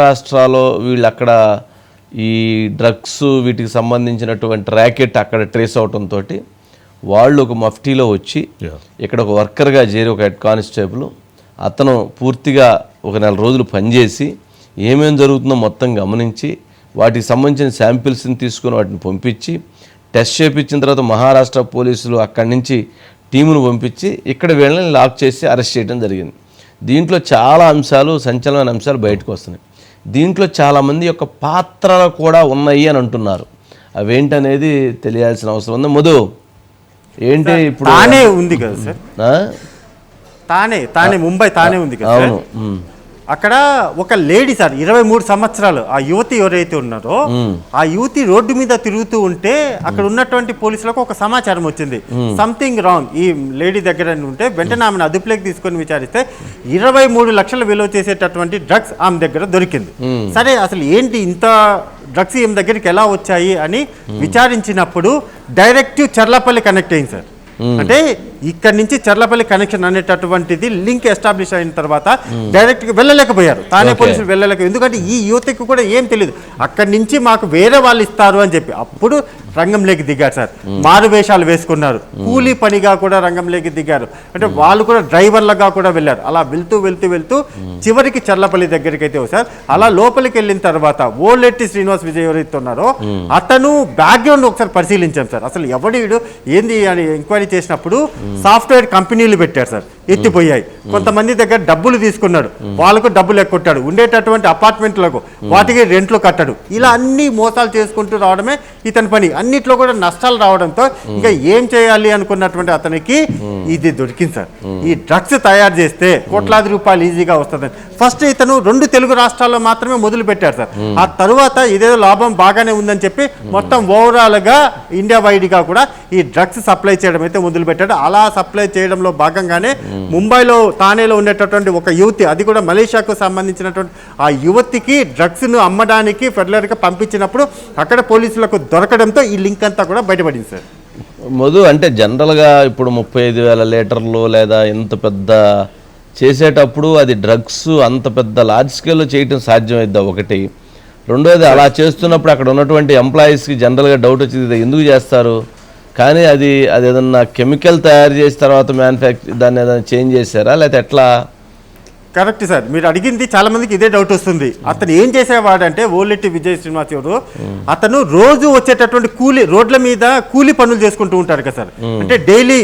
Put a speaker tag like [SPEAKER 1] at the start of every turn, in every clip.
[SPEAKER 1] రాష్ట్రాల్లో వీళ్ళు అక్కడ ఈ డ్రగ్స్ వీటికి సంబంధించినటువంటి ర్యాకెట్ అక్కడ ట్రేస్ అవడంతో వాళ్ళు ఒక మఫ్టీలో వచ్చి ఇక్కడ ఒక వర్కర్గా చేరి ఒక హెడ్ కానిస్టేబుల్ అతను పూర్తిగా ఒక 4 రోజులు పనిచేసి ఏమేం జరుగుతుందో మొత్తం గమనించి వాటికి సంబంధించిన శాంపిల్స్ని తీసుకొని వాటిని పంపించి టెస్ట్ చేయించిన తర్వాత మహారాష్ట్ర పోలీసులు అక్కడి నుంచి టీమును పంపించి ఇక్కడ వీళ్ళని లాక్ చేసి అరెస్ట్ చేయడం జరిగింది. దీంట్లో చాలా అంశాలు, సంచలనమైన అంశాలు బయటకు వస్తున్నాయి. దీంట్లో చాలామంది యొక్క పాత్రలు కూడా ఉన్నాయి అని అంటున్నారు. అవేంటనేది తెలియాల్సిన అవసరం ఉంది. మధు ఏంటి ఇప్పుడు
[SPEAKER 2] తానే ఉంది కదా సార్, తానే ముంబై తానే ఉంది కదా. అవును, అక్కడ ఒక లేడీ సార్ 23 సంవత్సరాలు ఆ యువతి ఎవరైతే ఉన్నారో ఆ యువతి రోడ్డు మీద తిరుగుతూ ఉంటే అక్కడ ఉన్నటువంటి పోలీసులకు ఒక సమాచారం వచ్చింది, సంథింగ్ రాంగ్ ఈ లేడీ దగ్గర ఉంటే వెంటనే ఆమెను అదుపులోకి తీసుకొని విచారిస్తే 23 లక్షల విలువ చేసేటటువంటి డ్రగ్స్ ఆమె దగ్గర దొరికింది. సరే అసలు ఏంటి ఇంత డ్రగ్స్ ఈమె దగ్గరికి ఎలా వచ్చాయి అని విచారించినప్పుడు డైరెక్ట్ చర్లపల్లి కనెక్ట్ అయింది సార్. అంటే ఇక్కడ నుంచి చర్లపల్లి కనెక్షన్ అనేటటువంటిది లింక్ ఎస్టాబ్లిష్ అయిన తర్వాత డైరెక్ట్గా వెళ్ళలేకపోయారు, తానే పోలీసులు వెళ్ళలేకపోయారు. ఎందుకంటే ఈ యువతకు కూడా ఏం తెలియదు, అక్కడి నుంచి మాకు వేరే వాళ్ళు ఇస్తారు అని చెప్పి అప్పుడు రంగంలోకి దిగారు సార్. మారు వేషాలు వేసుకున్నారు, కూలీ పనిగా కూడా రంగంలోకి దిగారు. అంటే వాళ్ళు కూడా డ్రైవర్లుగా కూడా వెళ్ళారు. అలా వెళ్తూ చివరికి చర్లపల్లి దగ్గరికి అయితే సార్ అలా లోపలికి వెళ్ళిన తర్వాత ఓలెట్టి శ్రీనివాస్ విజయ్ ఎవరైతే ఉన్నారో అతను బ్యాక్గ్రౌండ్ ఒకసారి పరిశీలించాం సార్. అసలు ఎవడు ఏంది అని ఎంక్వైరీ చేసినప్పుడు సాఫ్ట్వేర్ కంపెనీలు పెట్టారు సార్, ఎత్తిపోయాయి. కొంతమంది దగ్గర డబ్బులు తీసుకున్నాడు, వాళ్ళకు డబ్బులు ఎక్కొట్టాడు, ఉండేటటువంటి అపార్ట్మెంట్లకు వాటికి రెంట్లు కట్టాడు. ఇలా అన్ని మోసాలు చేసుకుంటూ రావడమే ఇతని పని. అన్నిట్లో కూడా నష్టాలు రావడంతో ఇంకా ఏం చేయాలి అనుకున్నటువంటి అతనికి ఇది దొరికింది సార్. ఈ డ్రగ్స్ తయారు చేస్తే కోట్లాది రూపాయలు ఈజీగా వస్తుంది. ఫస్ట్ ఇతను 2 తెలుగు రాష్ట్రాల్లో మాత్రమే మొదలు పెట్టారు సార్. ఆ తరువాత ఇదేదో లాభం బాగానే ఉందని చెప్పి మొత్తం ఓవరాల్ గా ఇండియా వైడ్ గా కూడా ఈ డ్రగ్స్ సప్లై చేయడం అయితే మొదలు పెట్టాడు. అలా సప్లై చేయడంలో భాగంగానే ముంబైలో తానేలో ఉండేటటువంటి ఒక యువతి, అది కూడా మలేషియాకు సంబంధించినటువంటి ఆ యువతికి డ్రగ్స్ ను అమ్మడానికి ఫెడరల్ గా పంపించినప్పుడు అక్కడ పోలీసులకు దొరకడంతో ఈ లింక్ అంతా కూడా బయటపడింది సార్.
[SPEAKER 1] మధు అంటే జనరల్గా ఇప్పుడు 35,000 లీటర్లు లేదా ఇంత పెద్ద చేసేటప్పుడు అది డ్రగ్స్ అంత పెద్ద లార్జ్ స్కేల్లో చేయటం సాధ్యమైద్దా ఒకటి. రెండోది అలా చేస్తున్నప్పుడు అక్కడ ఉన్నటువంటి ఎంప్లాయీస్కి జనరల్గా డౌట్ వచ్చింది ఎందుకు చేస్తారు, కానీ అది ఏదన్నా కెమికల్ తయారు చేసిన తర్వాత దాన్ని ఏదైనా చేంజ్ చేశారా లేకపోతే ఎట్లా?
[SPEAKER 2] కరెక్ట్ సార్, మీరు అడిగింది చాలా మందికి ఇదే డౌట్ వస్తుంది. అతను ఏం చేసేవాడంటే ఓలెట్టి విజయ్ శ్రీనివాస్ ఎవరు అతను రోజు వచ్చేటటువంటి కూలీ రోడ్ల మీద కూలీ పనులు చేసుకుంటూ ఉంటారు కదా సార్. అంటే డైలీ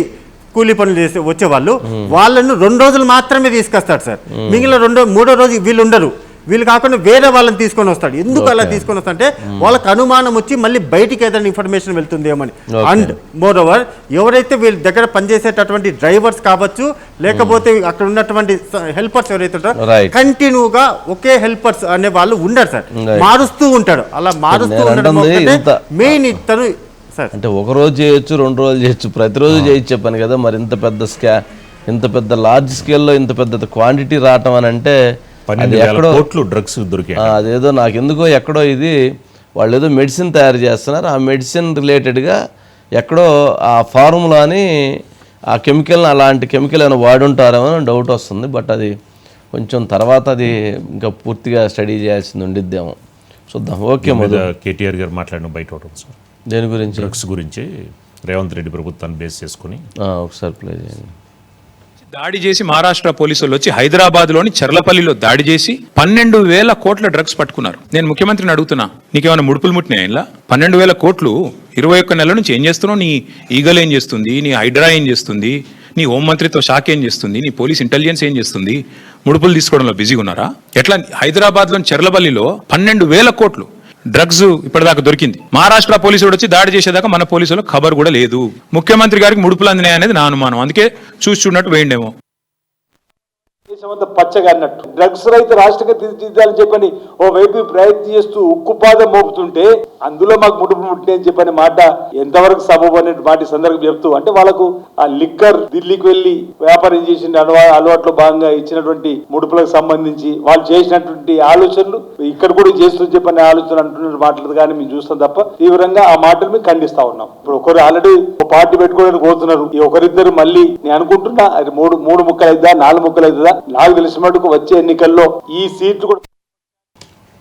[SPEAKER 2] కూలీ పనులు చేసి వచ్చేవాళ్ళు వాళ్ళను 2 రోజులు మాత్రమే తీసుకొస్తాడు సార్. మిగిలిన 3వ రోజు వీళ్ళు ఉండరు. వీళ్ళు కాకుండా వేరే వాళ్ళని తీసుకొని వస్తాడు. ఎందుకు అలా తీసుకొని వస్తా అంటే వాళ్ళకి అనుమానం వచ్చి మళ్ళీ బయటికి ఏదైనా ఇన్ఫర్మేషన్ వెళ్తుందేమని. అండ్ మోర్ ఓవర్ ఎవరైతే వీళ్ళ దగ్గర పనిచేసేటటువంటి డ్రైవర్స్ కావచ్చు లేకపోతే అక్కడ ఉన్నటువంటి హెల్పర్స్ ఎవరైతే ఉంటారో కంటిన్యూగా ఒకే హెల్పర్స్ అనే వాళ్ళు ఉండరు సార్, మారుస్తూ ఉంటాడు. అలా మారుస్తూ ఉండడం మెయిన్ ఇతను సార్. అంటే
[SPEAKER 1] ఒక రోజు చేయొచ్చు, 2 రోజులు చేయొచ్చు, ప్రతిరోజు చేయొచ్చు చెప్పాను కదా. మరి ఇంత పెద్ద లార్జ్ స్కేల్లో ఇంత పెద్ద క్వాంటిటీ రావటం అని అంటే
[SPEAKER 3] డ్రగ్స్ దొరికాయి.
[SPEAKER 1] అదేదో నాకు ఎందుకో ఎక్కడో ఇది వాళ్ళు ఏదో మెడిసిన్ తయారు చేస్తున్నారు, ఆ మెడిసిన్ రిలేటెడ్గా ఎక్కడో ఆ ఫార్ములాని ఆ కెమికల్ని అలాంటి కెమికల్ ఏమైనా వాడుంటారేమో డౌట్ వస్తుంది. బట్ అది కొంచెం తర్వాత అది ఇంకా పూర్తిగా స్టడీ చేయాల్సింది ఉండిద్దేమో, చూద్దాం. ఓకే మధు,
[SPEAKER 3] కేటీఆర్ గారు మాట్లాడిన బయట సార్
[SPEAKER 1] దేని గురించి?
[SPEAKER 3] డ్రగ్స్ గురించి రేవంత్ రెడ్డి ప్రభుత్వాన్ని బేస్ చేసుకుని
[SPEAKER 1] ఒకసారి ప్లే చేయండి.
[SPEAKER 4] దాడి చేసి మహారాష్ట్ర పోలీసులు వచ్చి హైదరాబాద్లోని చర్లపల్లిలో దాడి చేసి 12,000 కోట్ల డ్రగ్స్ పట్టుకున్నారు. నేను ముఖ్యమంత్రిని అడుగుతున్నా, నీకేమైనా ముడుపులు ముట్టినాయి? ఇలా 12,000 కోట్లు 21 నెలల నుంచి ఏం చేస్తున్నావు? నీ ఈగల్ ఏం చేస్తుంది? నీ హైడ్రా ఏం చేస్తుంది? నీ హోంమంత్రిత్వ శాఖ ఏం చేస్తుంది? నీ పోలీస్ ఇంటెలిజెన్స్ ఏం చేస్తుంది? ముడుపులు తీసుకోవడంలో బిజీగా ఉన్నారా? ఎట్లా హైదరాబాద్లోని చర్లపల్లిలో 12,000 కోట్లు డ్రగ్స్ ఇప్పటిదాకా దొరికింది. మహారాష్ట్ర పోలీసులు వచ్చి దాడి చేసేదాకా మన పోలీసులకు ఖబర్ కూడా లేదు. ముఖ్యమంత్రి గారికి ముడుపులు అందినాయి అనేది నా అనుమానం, అందుకే చూడట్టు వేయండేమో.
[SPEAKER 5] దేశమంతా పచ్చగా అన్నట్టు డ్రగ్స్ రైతు రాష్ట్రంగా తీర్చిదిద్దాలని చెప్పని ఓ వైపు ప్రయత్నం చేస్తూ ఉక్కుపాదం మోపుతుంటే అందులో మాకు ముడుపు ముట్టిన అని చెప్పని మాట ఎంతవరకు సబబు అనే మాట సందర్భం చెప్తూ, అంటే వాళ్ళకు ఆ లిక్కర్ ఢిల్లీకి వెళ్లి వ్యాపారం చేసిన అలవాట్లో భాగంగా ఇచ్చినటువంటి ముడుపులకు సంబంధించి వాళ్ళు చేసినటువంటి ఆలోచనలు ఇక్కడ కూడా చేస్తూ చెప్పని ఆలోచన అంటున్న మాటలు కానీ మేము చూస్తాం తప్ప తీవ్రంగా ఆ మాటలు మేము ఖండిస్తా ఉన్నాం. ఇప్పుడు ఒకరు ఆల్రెడీ ఒక పార్టీ పెట్టుకోవడానికి పోతున్నారు, ఈ ఒకరిద్దరు మళ్ళీ నేను అనుకుంటున్నా అది 3 ముక్కలు అవుతుందా 4 ముక్కలు అవుతుందా? నాకు తెలిసిన మటుకు వచ్చే ఎన్నికల్లో ఈ సీట్లు కూడా